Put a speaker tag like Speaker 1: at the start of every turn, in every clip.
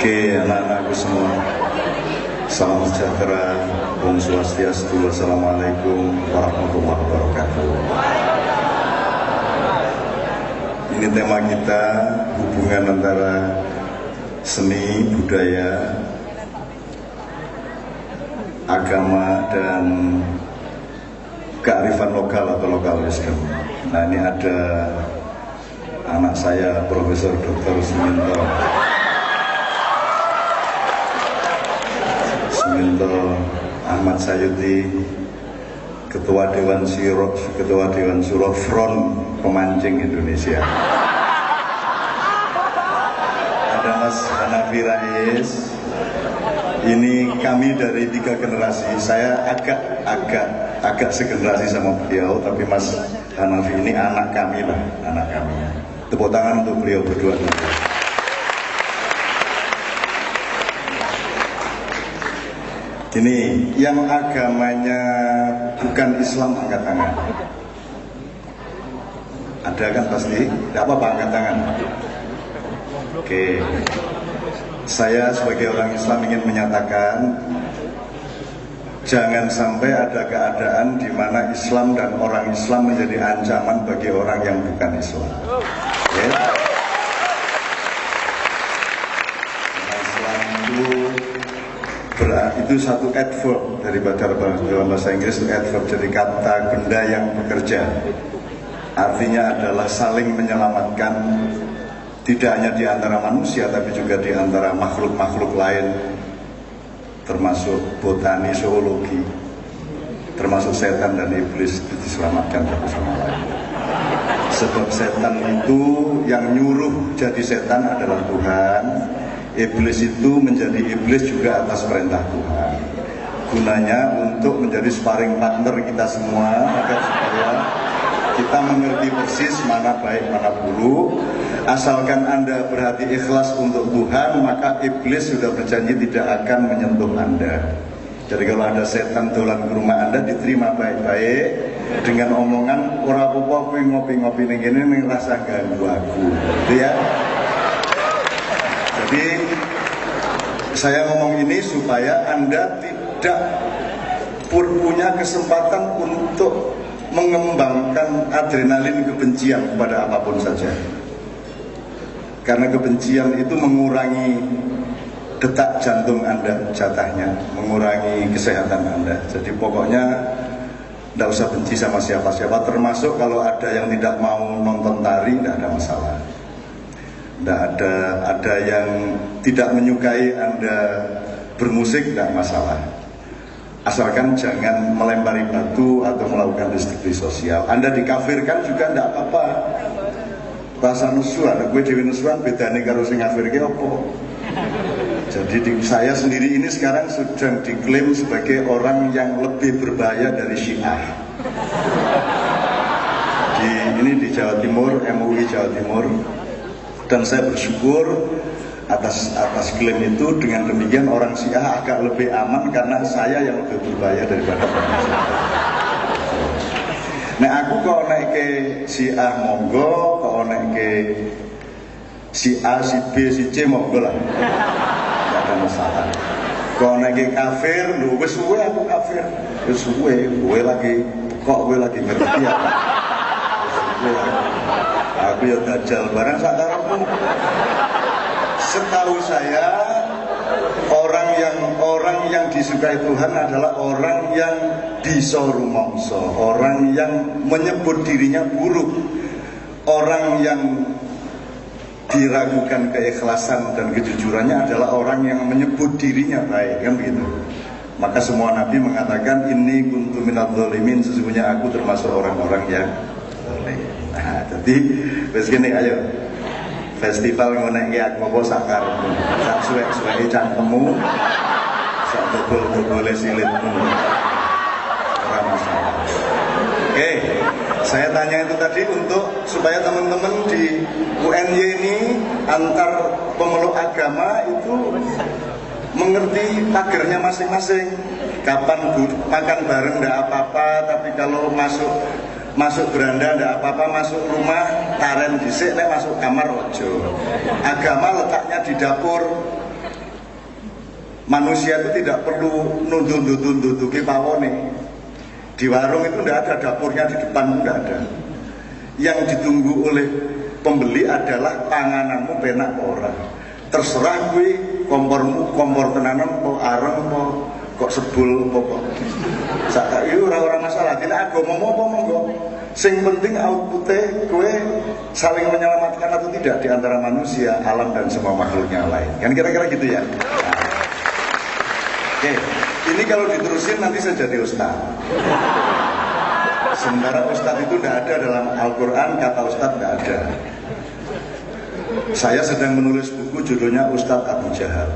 Speaker 1: Oke, anak-anakku semua, salam sejahtera, Om Swastiastu, Wassalamualaikum warahmatullahi wabarakatuh. Ini tema kita, hubungan antara seni, budaya, agama, dan kearifan lokal atau lokal wisdom. Nah, ini ada anak saya, Profesor Dr. Suminto Ahmad Sayuti, Ketua Dewan Syuro Front Pemancing Indonesia. Ada Mas Hanafi Rais. Ini kami dari 3 generasi. Saya agak segenerasi sama beliau, tapi Mas Hanafi ini anak kami lah, anak kami. Tepuk tangan untuk beliau berdua. Ini yang agamanya bukan Islam, angkat tangan. Ada kan pasti? Tidak apa-apa, angkat tangan. Oke. Saya sebagai orang Islam ingin menyatakan, jangan sampai ada keadaan di mana Islam dan orang Islam menjadi ancaman bagi orang yang bukan Islam. Okay? Islam itu satu adverb daripada dalam bahasa Inggris, itu adverb, jadi kata benda yang bekerja. Artinya adalah saling menyelamatkan, tidak hanya di antara manusia tapi juga di antara makhluk-makhluk lain, termasuk botani, zoologi, termasuk setan dan iblis, itu diselamatkan satu sama lain. Sebab setan itu yang nyuruh jadi setan adalah Tuhan. Iblis itu menjadi iblis juga atas perintah Tuhan. Gunanya untuk menjadi sparring partner kita semua, agar supaya kita mengerti persis mana baik mana buruk. Asalkan Anda berhati ikhlas untuk Tuhan, maka iblis sudah berjanji tidak akan menyentuh Anda. Jadi kalau ada setan dolan ke rumah Anda, diterima baik-baik dengan omongan ora apa-apa ngopi-ngopi ning kene ning rasa ganggu aku. Gitu ya. Jadi saya ngomong ini supaya Anda tidak punya kesempatan untuk mengembangkan adrenalin kebencian kepada apapun saja. Karena kebencian itu mengurangi detak jantung Anda jatahnya, mengurangi kesehatan Anda. Jadi pokoknya tidak usah benci sama siapa-siapa, termasuk kalau ada yang tidak mau nonton tari, tidak ada masalah. Tidak ada yang tidak menyukai Anda bermusik, tidak masalah. Asalkan jangan melempari batu atau melakukan restriksi sosial. Anda dikafirkan juga tidak apa-apa. Bahasa nusuan, gue dewi nusuan bedanya karo sing ngafirke apa. Jadi saya sendiri ini sekarang sedang diklaim sebagai orang yang lebih berbahaya dari Syiah. Ini di Jawa Timur, MUI Jawa Timur. Dan saya bersyukur atas klaim itu. Dengan demikian orang Syiah agak lebih aman karena saya yang lebih berbahaya daripada orang Syiah. Nah, aku kalau naik ke Syiah monggo, kalau naik ke si A, si B, si C monggo lah, tidak ada masalah. Kalau naik ke kafir, lu wes suwe aku kafir, wes suwe, gue lagi ngerti apa? Aku ya dajal barang sakarepmu. Setahu saya orang yang disukai Tuhan adalah orang yang bisa rumangsa, orang yang menyebut dirinya buruk, orang yang diragukan keikhlasan dan kejujurannya adalah orang yang menyebut dirinya baik, kan begitu. Maka semua nabi mengatakan inni kuntu minadz dzalimin, sesungguhnya aku termasuk orang-orang yang zalim. Nah, jadi wis kene ayo festival ngonek aku apa sakarmu, sak suwek-suweke cangkemmu, sak bobol-bobole silitmu. Ora masalah. Oke, saya tanya itu tadi untuk supaya teman-teman di UNY ini antar pemeluk agama itu mengerti pagernya masing-masing. Kapan makan bareng enggak apa-apa, tapi kalau masuk beranda enggak apa-apa, masuk rumah taren dhisik, nek masuk kamar ojo. Agama letaknya di dapur, Manusia itu tidak perlu nunduk-nunduk pawone. Di warung itu tidak ada dapurnya di depan, tidak ada. Yang ditunggu oleh pembeli adalah pangananmu penak ora. Terserah gue kompor tenanan kok areng kok sebul kok. Sak iki ora masalah, tidak agama apa monggo. Sing penting outputnya gue saling menyelamatkan atau tidak di antara manusia, alam dan semua makhluk yang lain. Kan kira-kira gitu ya. Nah. Oke, ini kalau diterusin nanti saya jadi ustaz. Sementara ustaz itu tidak ada dalam Al-Quran, kata ustaz tidak ada. Saya sedang menulis buku judulnya Ustadz Abu Jahal.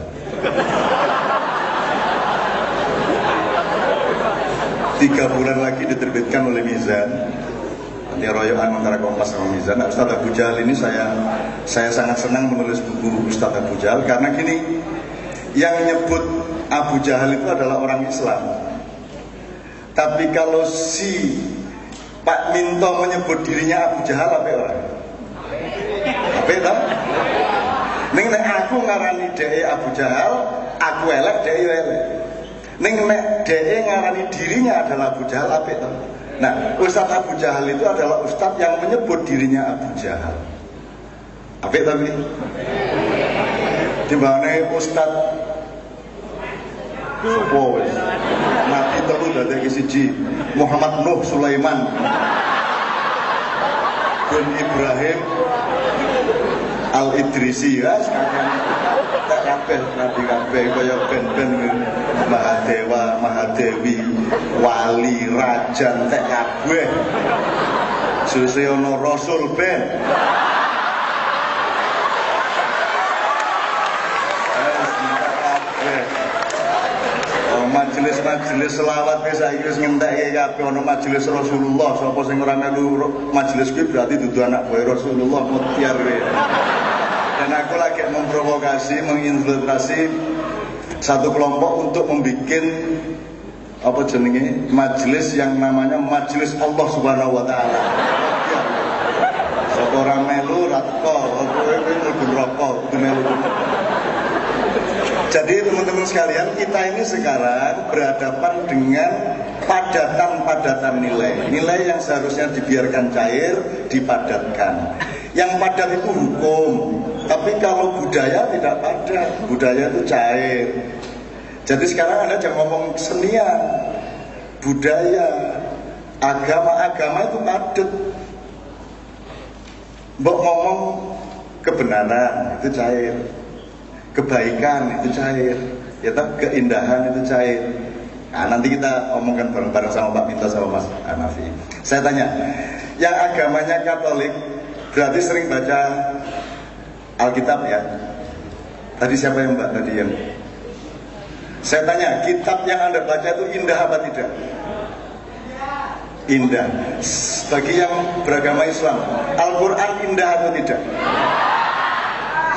Speaker 1: Tiga bulan lagi diterbitkan oleh Mizan. Nanti royoan antara Kompas sama Mizan. Nah, Ustadz Abu Jahal ini saya sangat senang menulis buku Ustadz Abu Jahal karena gini, yang nyebut Abu Jahal itu adalah orang Islam. Tapi kalau si Pak Minto menyebut dirinya Abu Jahal, apa orang? Apa itu? Ning nek aku ngarani dhek Abu Jahal, aku elek dhek yo elek. Ning nek dhek ngarani dirinya adalah Abu Jahal, apa itu? Nah, Ustadz Abu Jahal itu adalah ustadz yang menyebut dirinya Abu Jahal. Apa itu? Di mana Ustadz Sopo Nabi telu dadi siji Muhammad Nuh Sulaiman bin Ibrahim Al-Idrisi ya sekalian tak kabeh nabi kabeh kaya ben-ben Mahadewa, Mahadewi, wali, rajan tak kabeh. Sesuk ana rasul ben. Majelis selawat wis saiki wis ngentekke kabeh ana majelis Rasulullah. Sapa sing ora melu majelis kuwi berarti dudu anak buah Rasulullah mutiar we. Dan aku lagi memprovokasi, menginfiltrasi satu kelompok untuk membuat apa jenenge majelis yang namanya Majelis Allah Subhanahu wa taala. Sapa ora melu ra teko, kowe mlebu neraka, kudu melu. Jadi teman-teman sekalian, kita ini sekarang berhadapan dengan padatan-padatan nilai yang seharusnya dibiarkan cair, dipadatkan. Yang padat itu hukum, tapi kalau budaya tidak padat, budaya itu cair. Jadi sekarang Anda jangan ngomong kesenian, budaya, agama itu padat. Mbok ngomong kebenaran itu cair, kebaikan itu cair, ya tak, keindahan itu cair. Nah, nanti kita omongkan bareng-bareng sama Pak Minto sama Mas Hanafi. Saya tanya, yang agamanya Katolik berarti sering baca Alkitab ya? Tadi siapa yang Mbak tadi yang? Saya tanya, kitab yang Anda baca itu indah apa tidak? Indah. Bagi yang beragama Islam, Al-Quran indah atau tidak?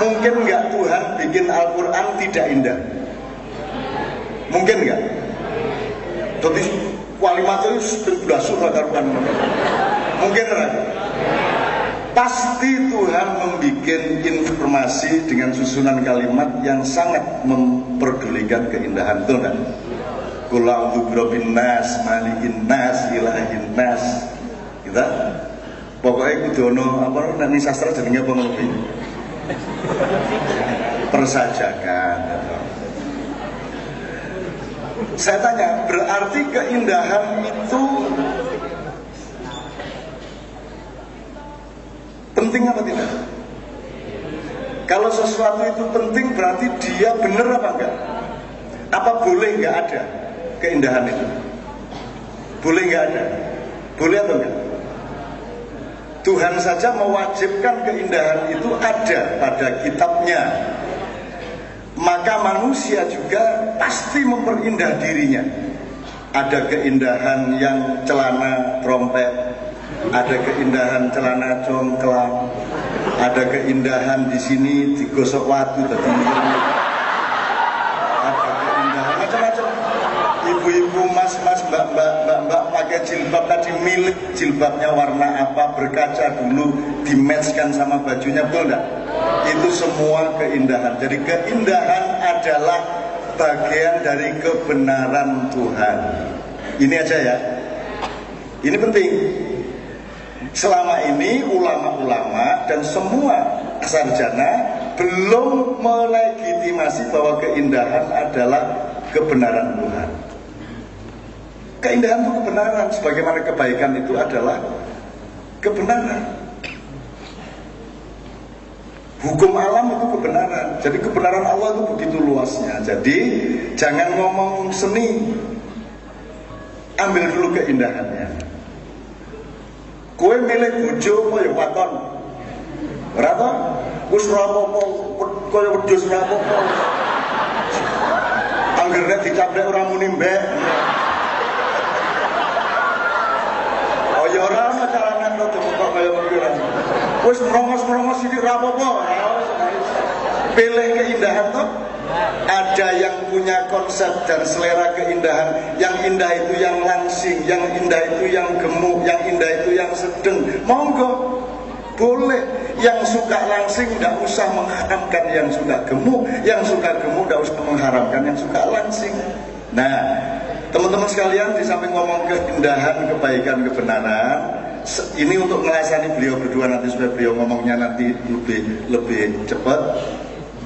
Speaker 1: Mungkin nggak Tuhan bikin Al-Quran tidak indah? Mungkin nggak? Jadi kalimat itu belasur karuan. Mungkin nggak? Pasti Tuhan membuat informasi dengan susunan kalimat yang sangat memperdulikan keindahan, betul nggak? Qul a'udzu birabbin nas, malikin nas, ilahin nas. Kita pokoknya kudu ono apa nek sastra jenenge apa ngono kuwi. Persajakan. Saya tanya, berarti keindahan itu penting apa tidak? Kalau sesuatu itu penting berarti dia benar apa enggak? Apa boleh enggak ada keindahan itu? Boleh enggak ada? Boleh atau enggak? Tuhan saja mewajibkan keindahan itu ada pada kitabnya. Maka manusia juga pasti memperindah dirinya. Ada keindahan yang celana trompet, ada keindahan celana congklang, ada keindahan di sini digosok watu tadi. Ada keindahan macam-macam. Ibu-ibu, mas-mas, mbak-mbak pakai jilbab tadi, milik jilbabnya warna apa, berkaca dulu, dimatchkan sama bajunya, betul enggak? Itu semua keindahan. Jadi keindahan adalah bagian dari kebenaran Tuhan. Ini aja ya. Ini penting. Selama ini ulama-ulama dan semua sarjana belum melegitimasi bahwa keindahan adalah kebenaran Tuhan. Keindahan itu kebenaran, sebagaimana kebaikan itu adalah kebenaran. Hukum alam itu kebenaran. Jadi kebenaran Allah itu begitu luasnya. Jadi jangan ngomong seni, ambil dulu keindahannya. Kowe milih bojo apa ya waton? Ora to? Wis ora apa-apa, kaya wedhus ora apa-apa. Anggere dicaplek ora muni mbek. Oh ya ora ana carane rada kok kaya ngono. Wis merongos-merongos iki ora apa-apa. Pilih keindahan toh. Ada yang punya konsep dan selera keindahan. Yang indah itu yang langsing, yang indah itu yang gemuk, yang indah itu yang sedang. Monggo, boleh. Yang suka langsing tidak usah mengharamkan yang suka gemuk, yang suka gemuk tidak usah mengharamkan yang suka langsing. Nah, teman-teman sekalian, di samping ngomong keindahan, kebaikan, kebenaran, ini untuk melayani beliau berdua nanti supaya beliau ngomongnya nanti lebih cepat,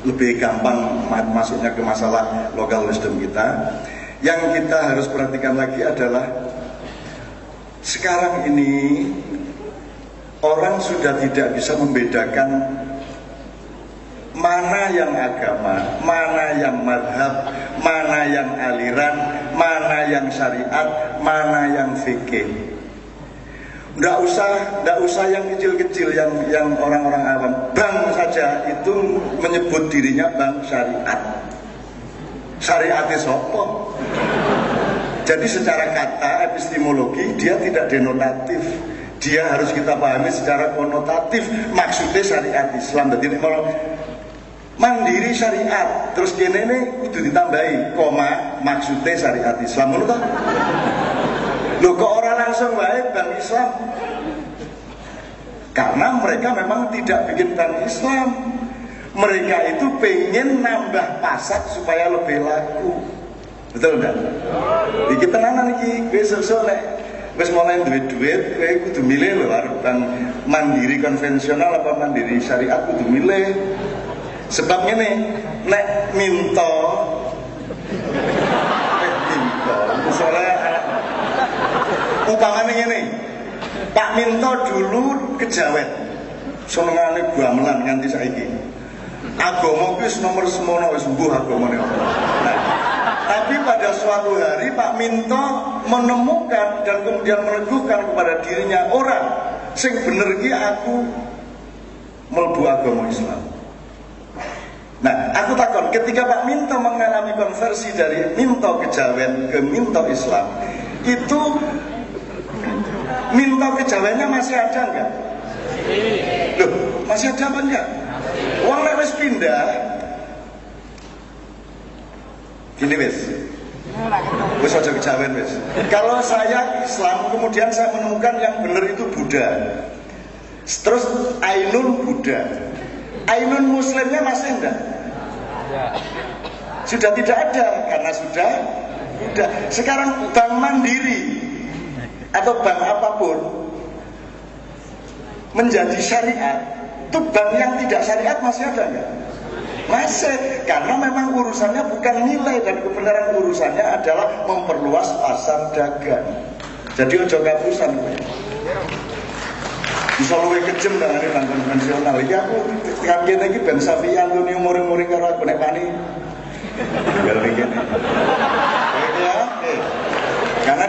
Speaker 1: lebih gampang masuknya ke masalah local wisdom kita. Yang kita harus perhatikan lagi adalah sekarang ini orang sudah tidak bisa membedakan mana yang agama, mana yang madhab, mana yang aliran, mana yang syariat, mana yang fikih. Nggak usah yang kecil-kecil, yang orang-orang awam. Bank saja itu menyebut dirinya bank syariat. Syariatnya sopo. Jadi secara kata epistemologi dia tidak denotatif. Dia harus kita pahami secara konotatif. Maksudnya syariat Islam. Jadi kalau mandiri syariat, terus kene ini itu ditambahi koma, maksudnya syariat Islam. Menurut loh kok orang langsung baik bank Islam? Karena mereka memang tidak bikin bank Islam. Mereka itu pengen nambah pasar supaya lebih laku. Betul enggak? Iki tenanan iki, besok nek wis mulai duit-duit, kowe kudu milih lho arep bank mandiri konvensional apa mandiri syariat, kudu milih. Sebab ngene, nek minto misalnya umpamane ngene, Pak Minto dulu kejawen, senengane gamelan nganti saiki. Agama wis nomor semono wis mbuh agamane. Nah, tapi pada suatu hari Pak Minto menemukan dan kemudian meneguhkan kepada dirinya, orang sing bener iki aku mlebu agama Islam. Nah, aku takon, ketika Pak Minto mengalami konversi dari Minto kejawen ke Minto Islam, itu Minto kejawennya masih ada enggak? Loh, masih ada apa enggak? Wong nek wis pindah. Gini wis. Wis aja kejawen wis. Kalau saya Islam, kemudian saya menemukan yang benar itu Buddha. Terus Ainun Buddha. Ainun Muslimnya masih enggak? Sudah tidak ada karena sudah Buddha. Sekarang bank mandiri atau bank apapun menjadi syariat, itu bank yang tidak syariat masih ada enggak? Masih, karena memang urusannya bukan nilai dan kebenaran, urusannya adalah memperluas pasar dagang. Jadi ojo kapusan bisa luwih kejem dengan bank konvensional. Iki aku kangge iki Ben Safi Antoni muring-muring karo aku nek pani. Biar begini. Ya, karena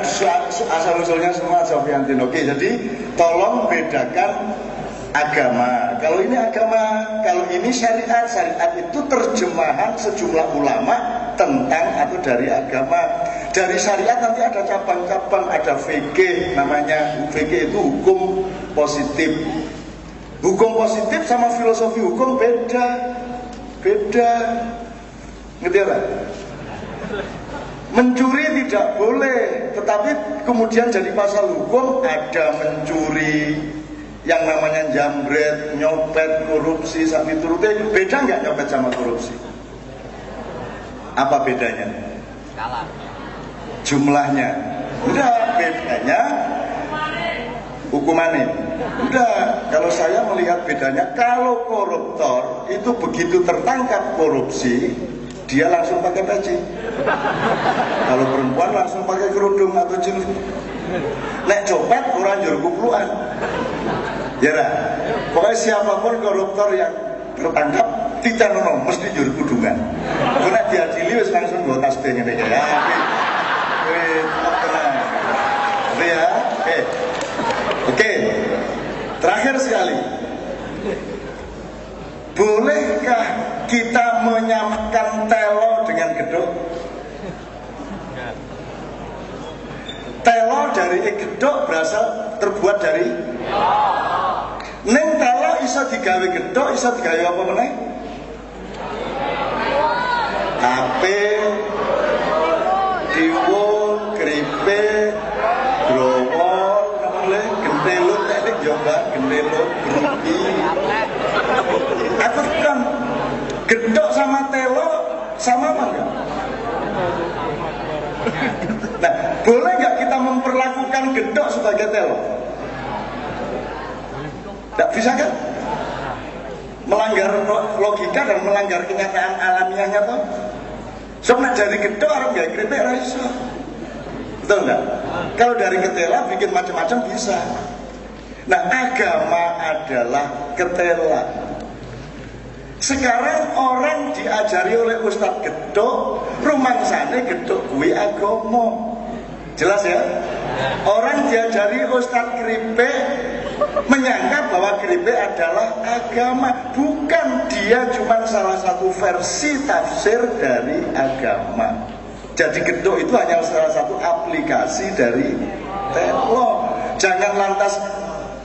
Speaker 1: asal-usulnya semua Safi Antoni. Oke, jadi tolong bedakan agama. Kalau ini agama, kalau ini syariat. Syariat itu terjemahan sejumlah ulama tentang atau dari agama. Dari syariat nanti ada cabang-cabang, ada fikih namanya. Fikih itu hukum positif. Hukum positif sama filosofi hukum beda. Ngerti ya? Mencuri tidak boleh, tetapi kemudian jadi pasal hukum ada mencuri, yang namanya jambret, nyopet, korupsi, sapi turute. Beda nggak nyopet sama korupsi? Apa bedanya? Jumlahnya. Udah, bedanya hukumannya. Udah, kalau saya melihat bedanya, kalau koruptor itu begitu tertangkap korupsi, dia langsung pakai peci. Kalau perempuan langsung pakai kerudung atau jilid. Nek copet orang jur kupluan. Ya lah. Pokoknya siapapun koruptor yang tertangkap tidak nono mesti jur kudungan. Karena diadili wis langsung nggo tas ngene ya. Tenang. Ya. Oke. Terakhir sekali. Bolehkah kita menyamakan telo dengan gedhok? Telo dari gedhok berasal terbuat dari ning telo iso digawe gedhok, iso digawe apa meneh? Tape, diwul, keripik, growol, namanya gentelut, teknik Jawa, gentelut, berubi. Aku kan gedhok sama telo sama apa enggak? Nah, boleh nggak kita memperlakukan gedhok sebagai telo? Tidak bisa kan? Melanggar logika dan melanggar kenyataan alamiahnya toh. Soalnya dari gedhok orang nggak keripik ra iso. Betul nggak? Kalau dari ketela bikin macam-macam bisa. Nah, agama adalah ketela. Sekarang orang diajari oleh Ustadz gedhok, rumangsane gedhok kuwi agama. Jelas ya? Orang diajari Ustadz keripik, menyangka bahwa keripik adalah agama. Bukan, dia cuma salah satu versi tafsir dari agama. Jadi gedhok itu hanya salah satu aplikasi dari telo. Jangan lantas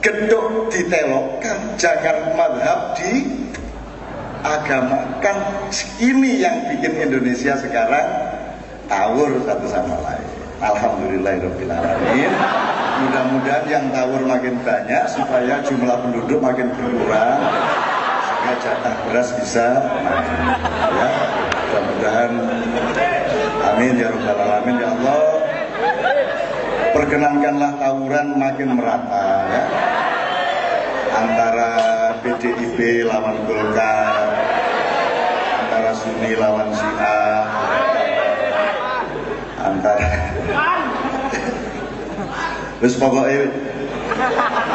Speaker 1: gedhok ditelokkan, jangan madhab di agamakan. Ini yang bikin Indonesia sekarang tawur satu sama lain. Alhamdulillahirrahmanirrahim. Mudah-mudahan yang tawur makin banyak supaya jumlah penduduk makin berkurang, sehingga jatah beras bisa naik. Ya, mudah-mudahan. Amin ya rabbal alamin. Ya Allah, perkenankanlah tawuran makin merata ya. Antara PDIP lawan Golkar, antara Sunni lawan Syiah, antara terus pokoknya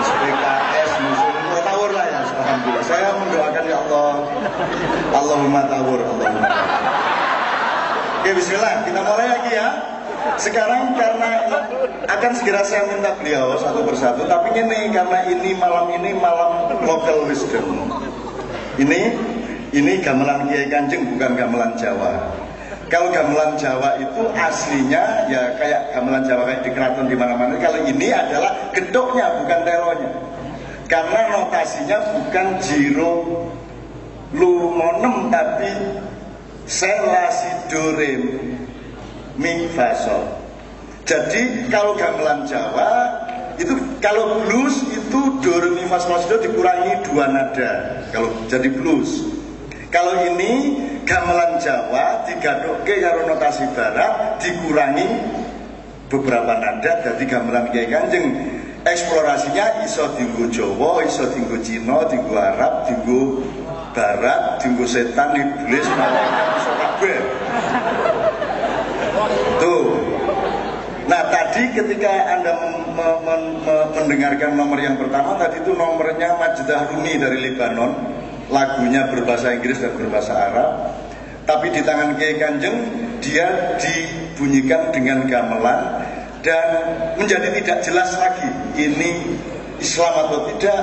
Speaker 1: PKS musuh tawur lah ya. Alhamdulillah, saya mendoakan ya Allah, Allahumma tawur, Allahumma tawur. Oke, bismillah, kita mulai lagi ya. Sekarang karena akan segera saya minta beliau satu persatu, tapi ini karena ini malam local wisdom. Ini gamelan Kiai Kanjeng, bukan gamelan Jawa. Kalau gamelan Jawa itu aslinya ya kayak gamelan Jawa kayak di keraton di mana-mana. Kalau ini adalah gedhoknya, bukan telonya. Karena notasinya bukan jiro lumonem tapi selasidorem mi fa sol. Jadi kalau gamelan Jawa itu, kalau blues itu do re mi fa sol do dikurangi 2 nada. Kalau jadi blues. Kalau ini gamelan Jawa digadokke karo notasi barat dikurangi beberapa nada, jadi gamelan Kiai Kanjeng. Eksplorasinya iso dienggo Jawa, iso dienggo Cina, dienggo Arab, dienggo Barat, dienggo setan, iblis, malaikat, iso kabeh. Tuh. Nah, tadi ketika Anda mendengarkan nomor yang pertama, tadi itu nomornya Majdah Rumi dari Lebanon. Lagunya berbahasa Inggris dan berbahasa Arab. Tapi di tangan Kiai Kanjeng dia dibunyikan dengan gamelan dan menjadi tidak jelas lagi ini Islam atau tidak,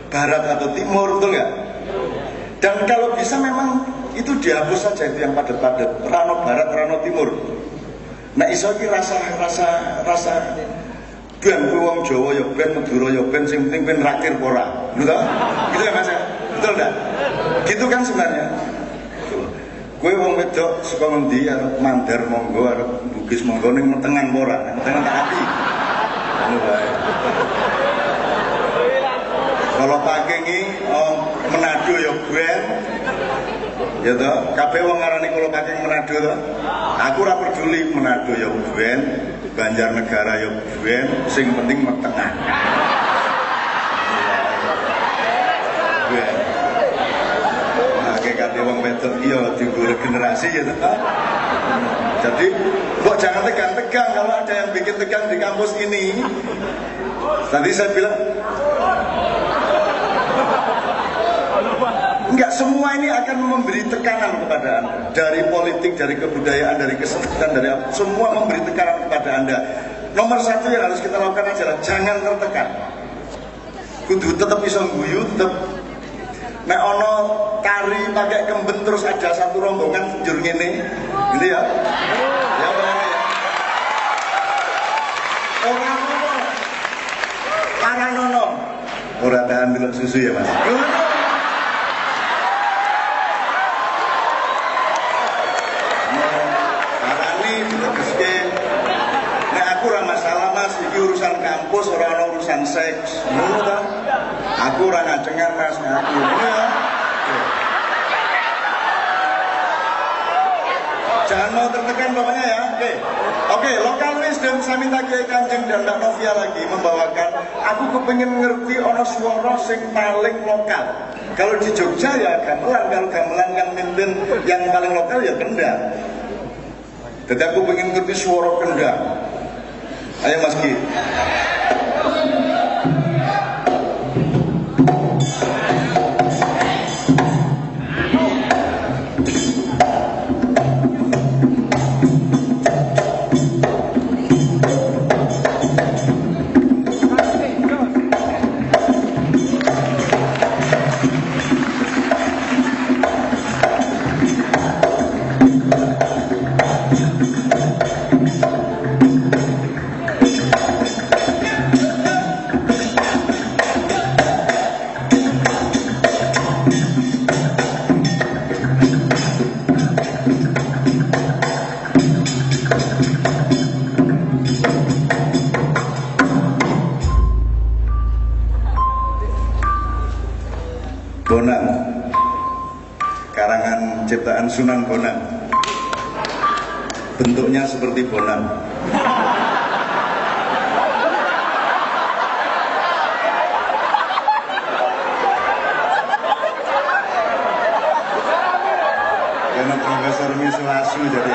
Speaker 1: Barat atau Timur, betul nggak? Dan kalau bisa memang itu dihapus saja, itu yang padat-padat, rano Barat, rano Timur. Nah, iso iki rasa ben wong Jawa ya ben, Madura ya ben, sing penting ben raktir ora. Lho ta? Gitu ya Mas ya? Betul enggak? Gitu kan sebenarnya. Kowe wong wedok suka ngendi, arep mandar monggo, arep bugis monggo, ning metengan ora, metengan tak api. Ngono wae. Kalau pakai ini Manado ya ben, Ya toh, kabeh wong ngarani kula paking Manado toh. Aku ora peduli Manado ya ben, Banjarnegara ya ben, sing penting metengah. Ben. Nah, kabeh wong wedok iya digore generasi ya toh. Jadi, kok jangan tegang-tegang kalau ada yang bikin tegang di kampus ini. Tadi saya bilang enggak, semua ini akan memberi tekanan kepada Anda. Dari politik, dari kebudayaan, dari kesehatan, dari apa, semua memberi tekanan kepada Anda. Nomor satu yang harus kita lakukan adalah jangan tertekan. Kudu tetap bisa guyu, tetap. Nek ono tari pakai kemben terus ada satu rombongan njur ngene, gitu ya. Ya benar ya. Ora ono. Ora ono. Ora tahan delok susu ya, Mas. Urusan kampus, orang urusan seks, ngono ta? Aku ora ngajengan Mas, aku. Ya. Jangan mau tertekan pokoknya ya. Oke, lokal wisdom saya minta Kiai Kanjeng dan Mbak Novia lagi membawakan. Aku kepengin ngerti ono swara sing paling lokal. Kalau di Jogja ya gamelan, kalau gamelan kan mimpin yang paling lokal ya kendang. Jadi aku pengen ngerti swara kendang. Ayo Mas Ki. Bonang, karangan ciptaan Sunan Bonang. Bentuknya seperti bonang. Karena Profesor Miswasu jadi.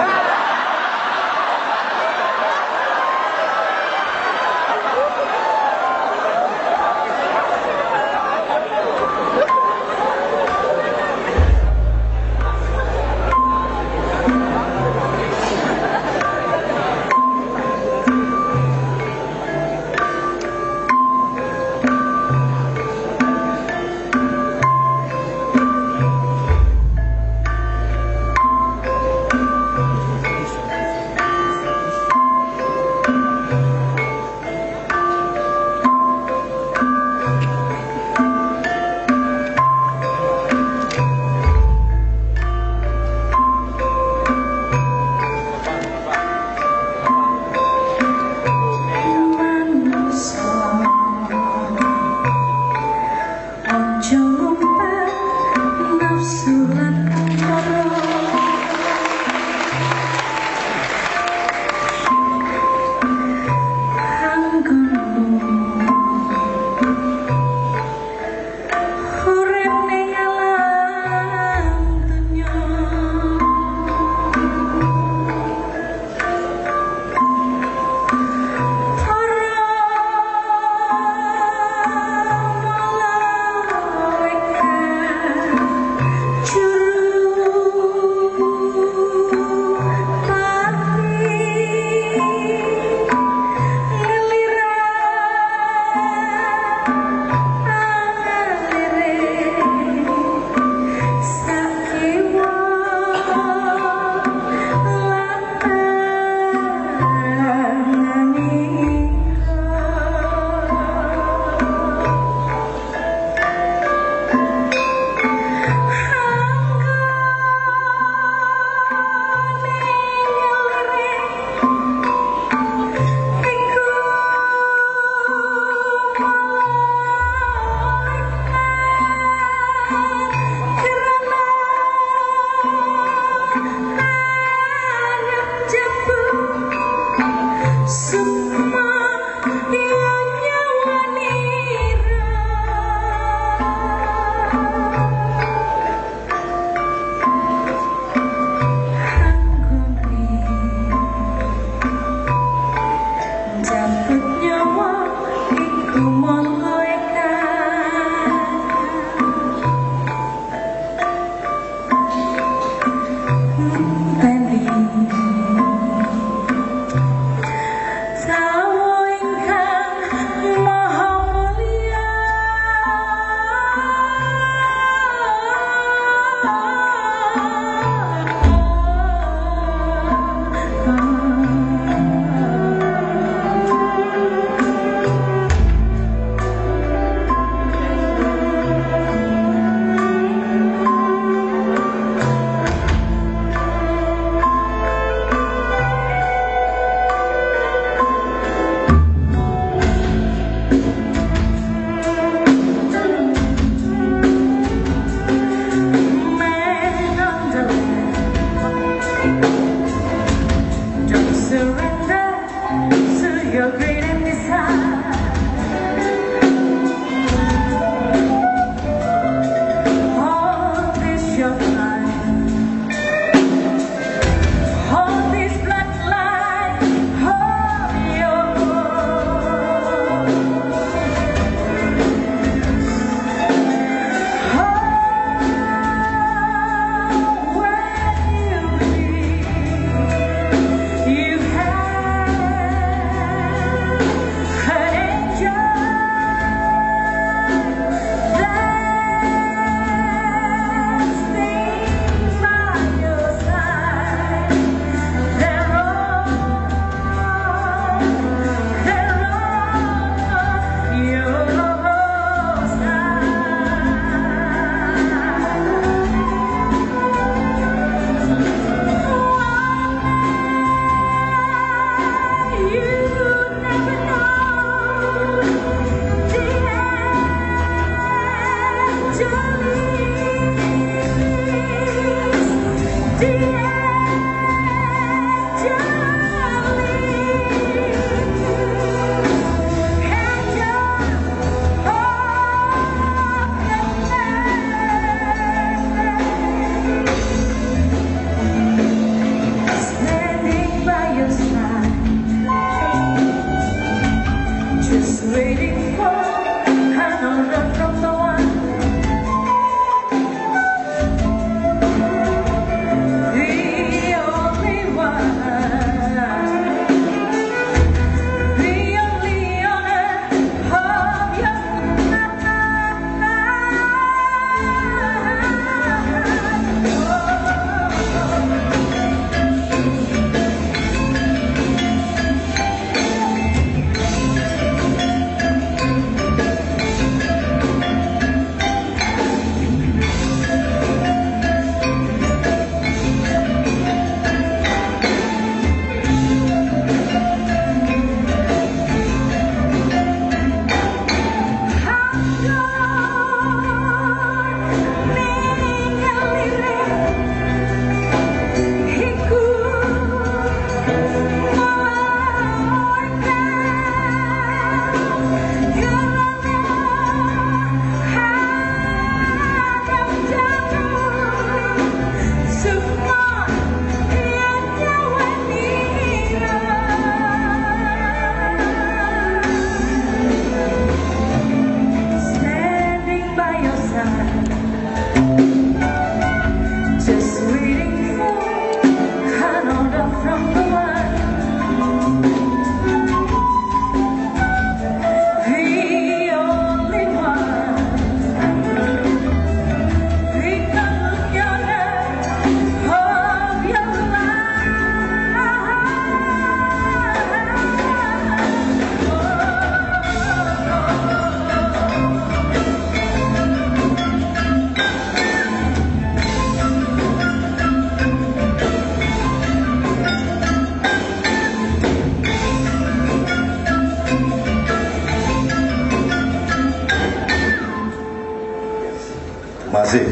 Speaker 1: kasih.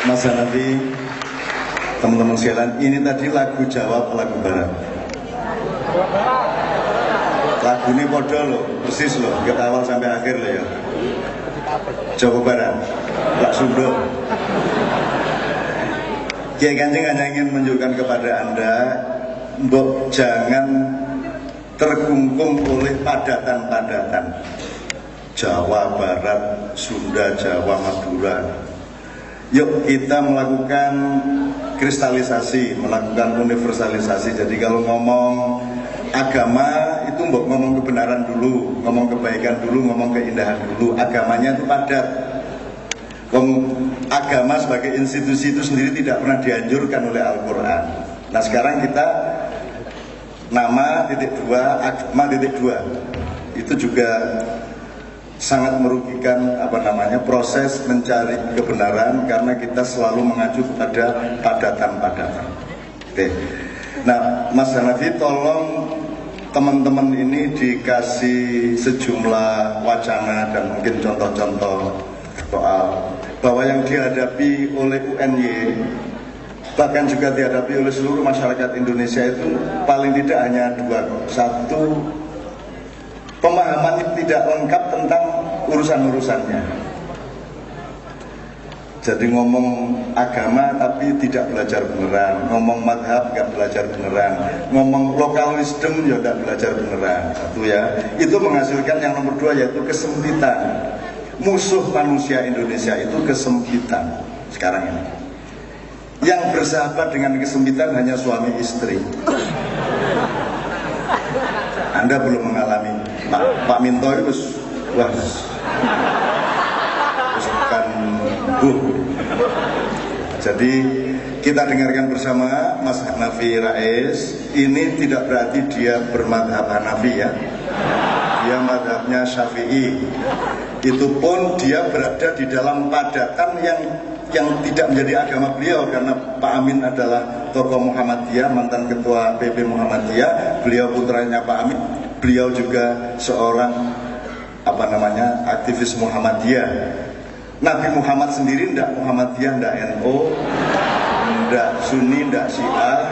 Speaker 1: Mas Hanafi, teman-teman sekalian, ini tadi lagu Jawa, lagu Barat. Lagu ini podo loh, persis loh, dari awal sampai akhir loh ya. Jawa Barat, Lak Sunda. Kiai Kanjeng hanya ingin menunjukkan kepada Anda, mbok jangan terkungkung oleh padatan-padatan. Jawa Barat, Sunda, Jawa, Madura. Yuk kita melakukan kristalisasi, melakukan universalisasi. Jadi kalau ngomong agama itu mbok ngomong kebenaran dulu, ngomong kebaikan dulu, ngomong keindahan dulu. Agamanya itu padat. Agama sebagai institusi itu sendiri tidak pernah dianjurkan oleh Al-Quran. Nah sekarang kita nama .2, agama .2 itu juga sangat merugikan proses mencari kebenaran karena kita selalu mengacu kepada padatan-padatan. Oke. Nah, Mas Hanafi, tolong teman-teman ini dikasih sejumlah wacana dan mungkin contoh-contoh soal bahwa yang dihadapi oleh UNY bahkan juga dihadapi oleh seluruh masyarakat Indonesia itu paling tidak hanya dua. Satu, pemahaman tidak lengkap tentang urusan-urusannya. Jadi ngomong agama tapi tidak belajar beneran, ngomong madhab nggak belajar beneran, ngomong lokal wisdom ya nggak belajar beneran. Satu ya, itu menghasilkan yang nomor dua yaitu kesempitan. Musuh manusia Indonesia itu kesempitan sekarang ini. Yang bersahabat dengan kesempitan hanya suami istri. Anda belum mengalami. Pak Minto itu wah, bukan Jadi kita dengarkan bersama Mas Hanafi Rais. Ini tidak berarti dia bermadhab Hanafi ya. Dia madhabnya Syafi'i. Itu pun dia berada di dalam padatan yang tidak menjadi agama beliau, karena Pak Amin adalah tokoh Muhammadiyah, mantan ketua PP Muhammadiyah. Beliau putranya Pak Amin. Beliau juga seorang aktivis Muhammadiyah. Nabi Muhammad sendiri ndak Muhammadiyah, ndak NU, ndak Sunni, ndak Syiah.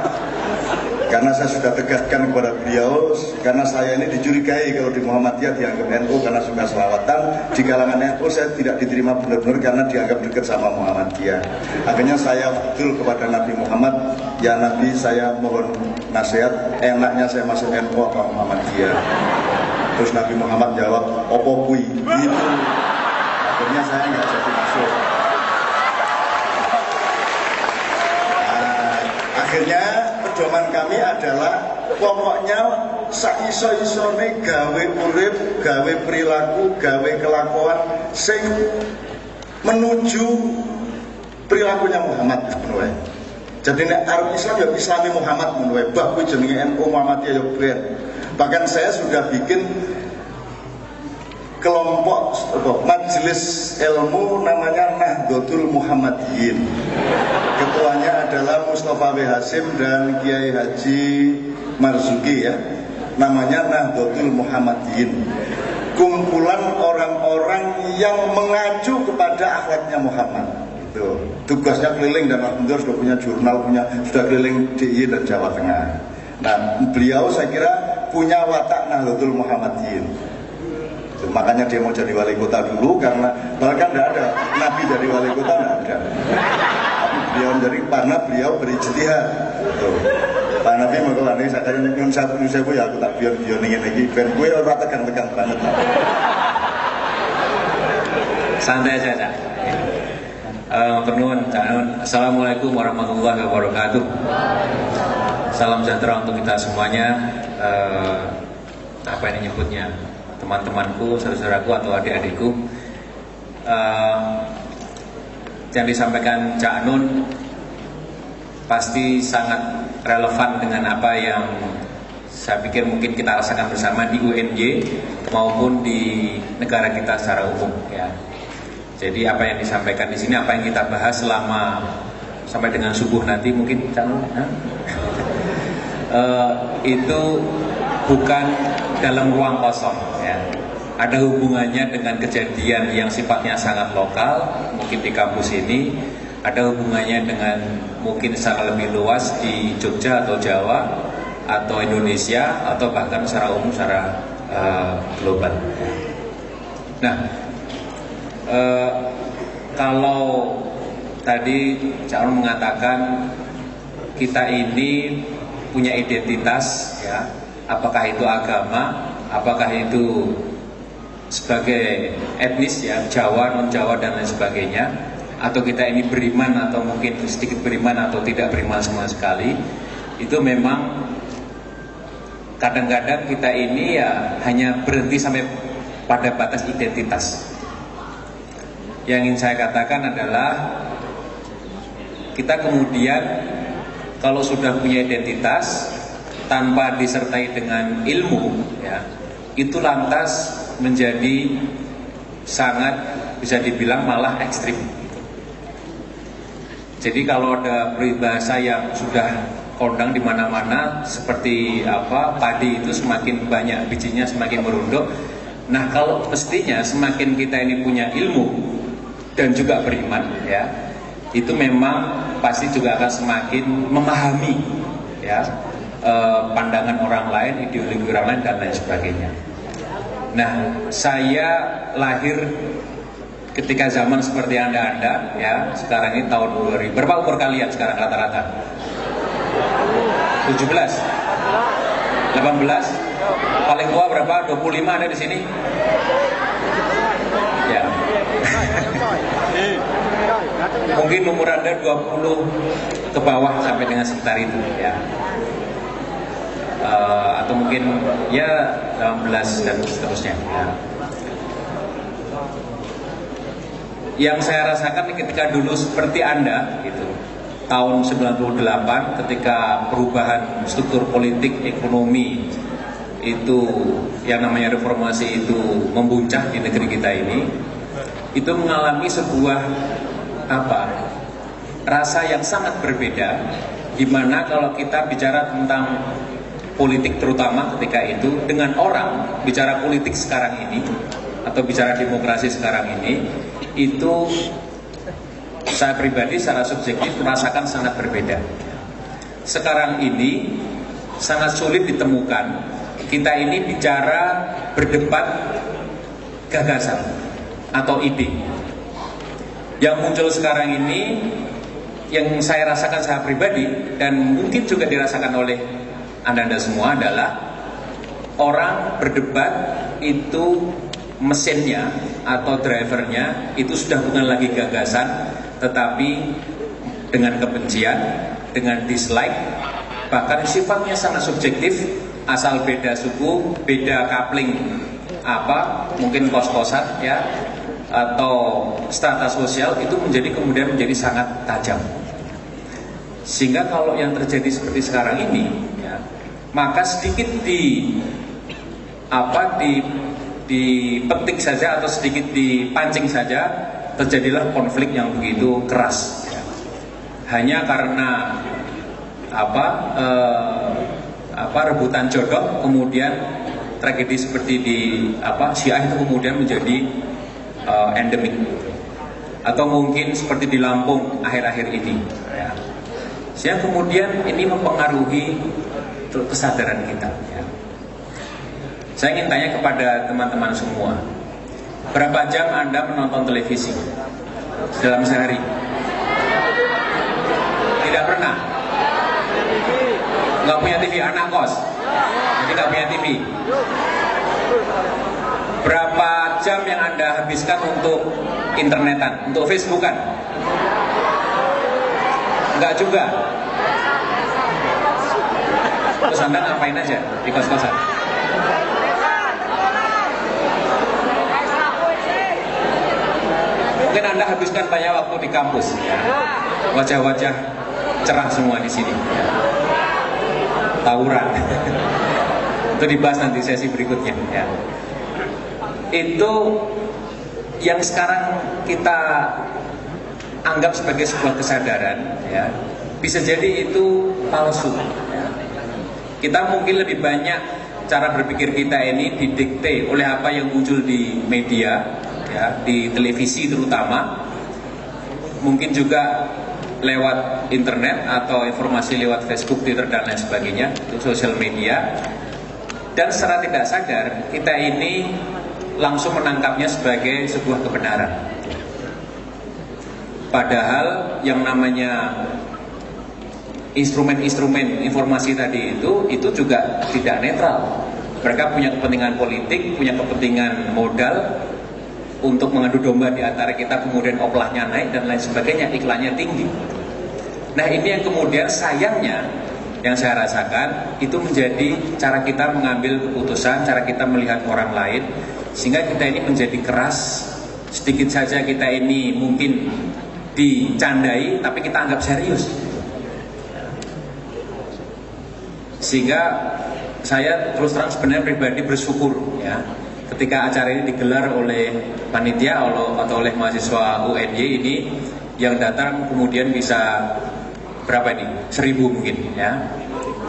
Speaker 1: Karena saya sudah tegaskan kepada beliau, karena saya ini dicurigai kalau di Muhammadiyah dianggap NU karena suka selawatan, di kalangan NU saya tidak diterima benar-benar karena dianggap dekat sama Muhammadiyah. Akhirnya saya betul kepada Nabi Muhammad, ya Nabi saya mohon nasihat, enaknya saya masuk NU atau Muhammadiyah. Terus Nabi Muhammad jawab, opo kui, gitu. Akhirnya saya nggak jadi masuk. Akhirnya pedoman kami adalah pokoknya saiso-isone gawe urip, gawe perilaku, gawe kelakuan sing menuju perilakunya Muhammad menurut. Jadi nek arep Islam ya Islami Muhammad menurut. Bah kuwi jenenge NU Muhammadiyah ya ben. Bahkan saya sudah bikin kelompok majelis ilmu namanya Nahdlatul Muhammadiyin. Ketuanya adalah Mustafa W. Hasim dan Kiai Haji Marzuki ya. Namanya Nahdlatul Muhammadiyin. Kumpulan orang-orang yang mengacu kepada akhlaknya Muhammad. Itu tugasnya keliling dan alhamdulillah sudah punya jurnal, sudah keliling DIY dan Jawa Tengah. Nah, beliau saya kira punya watak Nahdlatul Muhammadiyin. Makanya dia mau jadi wali kota dulu karena bahkan tidak ada Nabi jadi wali kota, tidak ada. Tapi beliau menjadi karena beliau berijtihad. Pak Nabi mengalami saya nyun satu ya aku tak bion ingin lagi ben gue orang tegang-tegang banget.
Speaker 2: Santai saja. Pernuhun, Assalamualaikum warahmatullahi wabarakatuh. Salam sejahtera untuk kita semuanya. Apa ini nyebutnya? Teman-temanku, saudaraku atau adik-adikku, yang disampaikan Cak Nun pasti sangat relevan dengan apa yang saya pikir mungkin kita rasakan bersama di UNY maupun di negara kita secara umum ya. Jadi apa yang disampaikan di sini, apa yang kita bahas selama sampai dengan subuh nanti mungkin Cak Nun itu bukan dalam ruang kosong ya. ada hubungannya dengan kejadian yang sifatnya sangat lokal, mungkin di kampus ini, ada hubungannya dengan mungkin secara lebih luas di Jogja atau Jawa atau Indonesia atau bahkan secara umum secara global. Nah, kalau tadi Cak Anun mengatakan kita ini punya identitas, ya, apakah itu agama, apakah itu sebagai etnis, ya, Jawa, non Jawa dan lain sebagainya, atau kita ini beriman atau mungkin sedikit beriman atau tidak beriman sama sekali, itu memang kadang-kadang kita ini ya hanya berhenti sampai pada batas identitas. Yang ingin saya katakan adalah kita kemudian kalau sudah punya identitas tanpa disertai dengan ilmu, ya, itu lantas menjadi sangat bisa dibilang malah ekstrim. Jadi kalau ada peribahasa yang sudah kondang di mana-mana seperti apa, padi itu semakin banyak bijinya semakin merunduk. Nah, kalau mestinya semakin kita ini punya ilmu dan juga beriman, ya, itu memang pasti juga akan semakin memahami, ya, pandangan orang lain, ideologi orang lain dan lain sebagainya. Nah, saya lahir ketika zaman seperti Anda, ya, sekarang ini tahun 2000. Berapa umur kalian sekarang rata-rata? 17? 18? Paling tua berapa? 25 ada di sini? Ya. Mungkin umur Anda 20 ke bawah sampai dengan sekitar itu, ya. Atau mungkin ya 18 dan seterusnya, ya. Yang saya rasakan ketika dulu seperti Anda gitu, tahun 98 ketika perubahan struktur politik ekonomi itu yang namanya reformasi itu membuncah di negeri kita ini, itu mengalami sebuah rasa yang sangat berbeda, di mana kalau kita bicara tentang politik terutama ketika itu dengan orang bicara politik sekarang ini atau bicara demokrasi sekarang ini, itu saya pribadi secara subjektif merasakan sangat berbeda. Sekarang ini sangat sulit ditemukan kita ini bicara berdebat gagasan atau ide. Yang muncul sekarang ini yang saya rasakan secara pribadi dan mungkin juga dirasakan oleh Anda semua adalah orang berdebat itu mesinnya atau drivernya itu sudah bukan lagi gagasan, tetapi dengan kebencian, dengan dislike, bahkan sifatnya sangat subjektif, asal beda suku, beda coupling, mungkin kos-kosan, ya, atau strata sosial, itu kemudian menjadi sangat tajam. Sehingga kalau yang terjadi seperti sekarang ini, ya, maka sedikit dipetik saja atau sedikit dipancing saja terjadilah konflik yang begitu keras, ya. Hanya karena rebutan jodoh, kemudian tragedi seperti di Syiah itu kemudian menjadi endemik, atau mungkin seperti di Lampung akhir-akhir ini, ya. Sehingga kemudian ini mempengaruhi kesadaran kita, ya. Saya ingin tanya kepada teman-teman semua, berapa jam Anda menonton televisi dalam sehari? Tidak pernah? Nggak punya TV, anak kos? Jadi nggak punya TV. Berapa jam yang Anda habiskan untuk internetan, untuk Facebookan? Enggak juga. Terus Anda ngapain aja di kos-kosan? Mungkin Anda habiskan banyak waktu di kampus, ya. Wajah-wajah cerah semua di sini, ya. Tawuran. Itu dibahas nanti sesi berikutnya, ya. Itu yang sekarang kita anggap sebagai sebuah kesadaran, ya, bisa jadi itu palsu, ya. Kita mungkin lebih banyak cara berpikir kita ini didikte oleh apa yang muncul di media, ya, di televisi terutama, mungkin juga lewat internet atau informasi lewat Facebook, Twitter dan lain sebagainya, itu sosial media. Dan secara tidak sadar kita ini langsung menangkapnya sebagai sebuah kebenaran. Padahal yang namanya instrumen-instrumen informasi tadi itu juga tidak netral. Mereka punya kepentingan politik, punya kepentingan modal untuk mengadu domba di antara kita, kemudian oplahnya naik dan lain sebagainya, iklannya tinggi. Nah, ini yang kemudian sayangnya yang saya rasakan itu menjadi cara kita mengambil keputusan, cara kita melihat orang lain, sehingga kita ini menjadi keras. Sedikit saja kita ini mungkin dicandai, tapi kita anggap serius. Sehingga saya terus terang sebenarnya pribadi bersyukur, ya, ketika acara ini digelar oleh panitia atau oleh mahasiswa UNY ini, yang datang kemudian bisa berapa ini? 1000 mungkin, ya,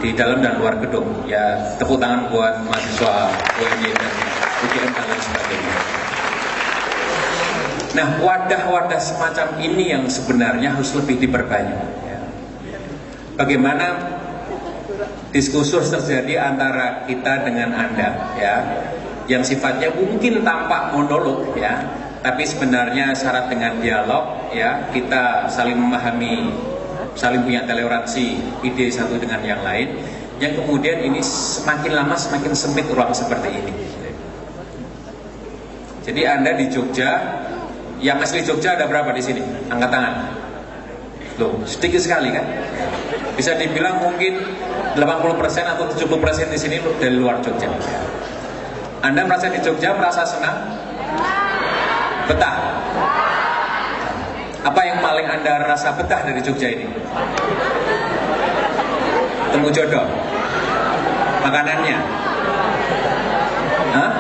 Speaker 2: di dalam dan luar gedung. Ya, tepuk tangan buat mahasiswa UNY dan UGM dan lain sebagainya. Nah, wadah-wadah semacam ini yang sebenarnya harus lebih diperbanyak, ya. Bagaimana diskursus terjadi antara kita dengan Anda, ya, yang sifatnya mungkin tampak monolog, ya, tapi sebenarnya syarat dengan dialog, ya, kita saling memahami, saling punya toleransi ide satu dengan yang lain, yang kemudian ini semakin lama semakin sempit ruang seperti ini. Jadi Anda di Jogja, yang asli Jogja ada berapa di sini? Angkat tangan. Loh, sedikit sekali kan? Bisa dibilang mungkin 80% atau 70% di sini dari luar Jogja. Anda merasa di Jogja merasa senang? Betah? Apa yang paling Anda rasa betah dari Jogja ini? Temu jodoh? Makanannya? Hah?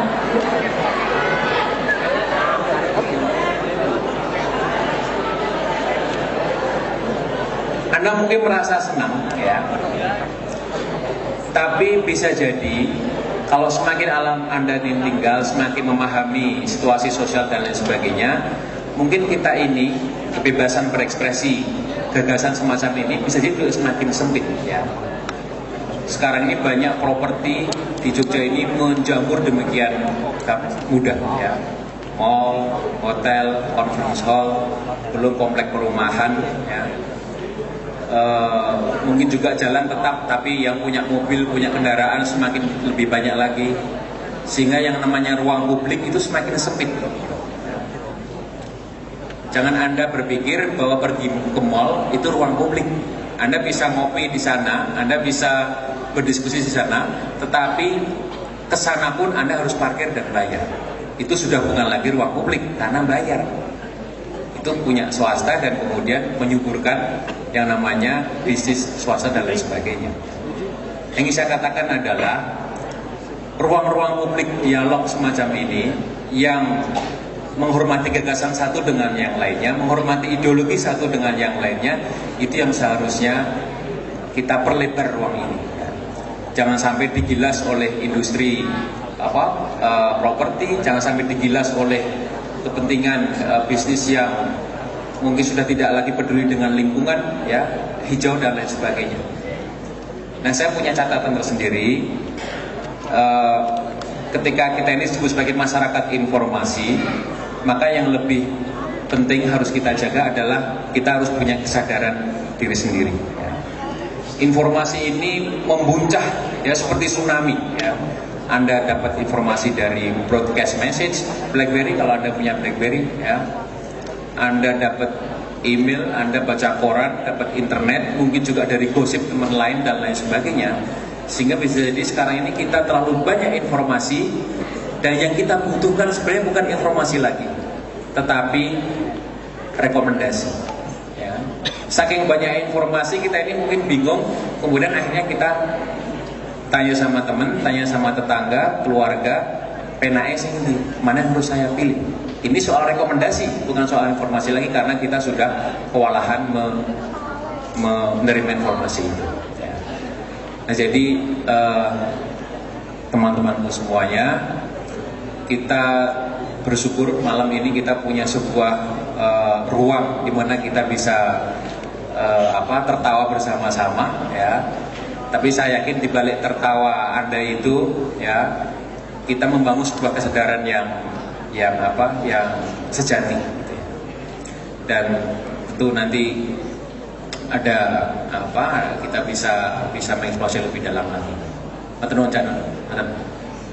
Speaker 2: Anda mungkin merasa senang, ya. Tapi bisa jadi kalau semakin alam Anda tinggal, semakin memahami situasi sosial dan lain sebagainya, mungkin kita ini kebebasan berekspresi, gagasan semacam ini bisa jadi semakin sempit, ya. Sekarang ini banyak properti di Jogja ini menjamur demikian mudah, ya. Mall, hotel, conference hall, belum komplek perumahan, ya. Mungkin juga jalan tetap, tapi yang punya mobil, punya kendaraan semakin lebih banyak lagi, sehingga yang namanya ruang publik itu semakin sempit. Jangan Anda berpikir bahwa pergi ke mall itu ruang publik. Anda bisa ngopi di sana, Anda bisa berdiskusi di sana, tetapi kesana pun Anda harus parkir dan bayar. Itu sudah bukan lagi ruang publik karena bayar. Itu punya swasta dan kemudian menyuburkan yang namanya bisnis swasta dan lain sebagainya. Yang ingin saya katakan adalah ruang-ruang publik dialog semacam ini yang menghormati gagasan satu dengan yang lainnya, menghormati ideologi satu dengan yang lainnya, itu yang seharusnya kita perlebar ruang ini. Jangan sampai digilas oleh industri properti, jangan sampai digilas oleh kepentingan bisnis yang mungkin sudah tidak lagi peduli dengan lingkungan, ya, hijau dan lain sebagainya. Nah, saya punya catatan tersendiri. Ketika kita ini disebut sebagai masyarakat informasi, maka yang lebih penting harus kita jaga adalah kita harus punya kesadaran diri sendiri, ya. Informasi ini membuncah, ya, seperti tsunami, ya. Anda dapat informasi dari broadcast message BlackBerry kalau Anda punya BlackBerry, ya. Anda dapat email, Anda baca koran, dapat internet, mungkin juga dari gosip teman lain dan lain sebagainya. Sehingga bisa jadi sekarang ini kita terlalu banyak informasi, dan yang kita butuhkan sebenarnya bukan informasi lagi, tetapi rekomendasi, ya. Saking banyak informasi kita ini mungkin bingung, kemudian akhirnya kita tanya sama teman, tanya sama tetangga, keluarga, PNS ini mana yang harus saya pilih. Ini soal rekomendasi, bukan soal informasi lagi, karena kita sudah kewalahan menerima informasi itu. Nah, jadi teman-temanku semuanya. Kita bersyukur malam ini kita punya sebuah ruang di mana kita bisa tertawa bersama-sama, ya. Tapi saya yakin di balik tertawa Anda itu, ya, kita membangun sebuah kesadaran yang sejati, gitu ya. Dan tentu nanti ada kita bisa mengeksplorasi lebih dalam lagi. Matur nuwun Cak Nun.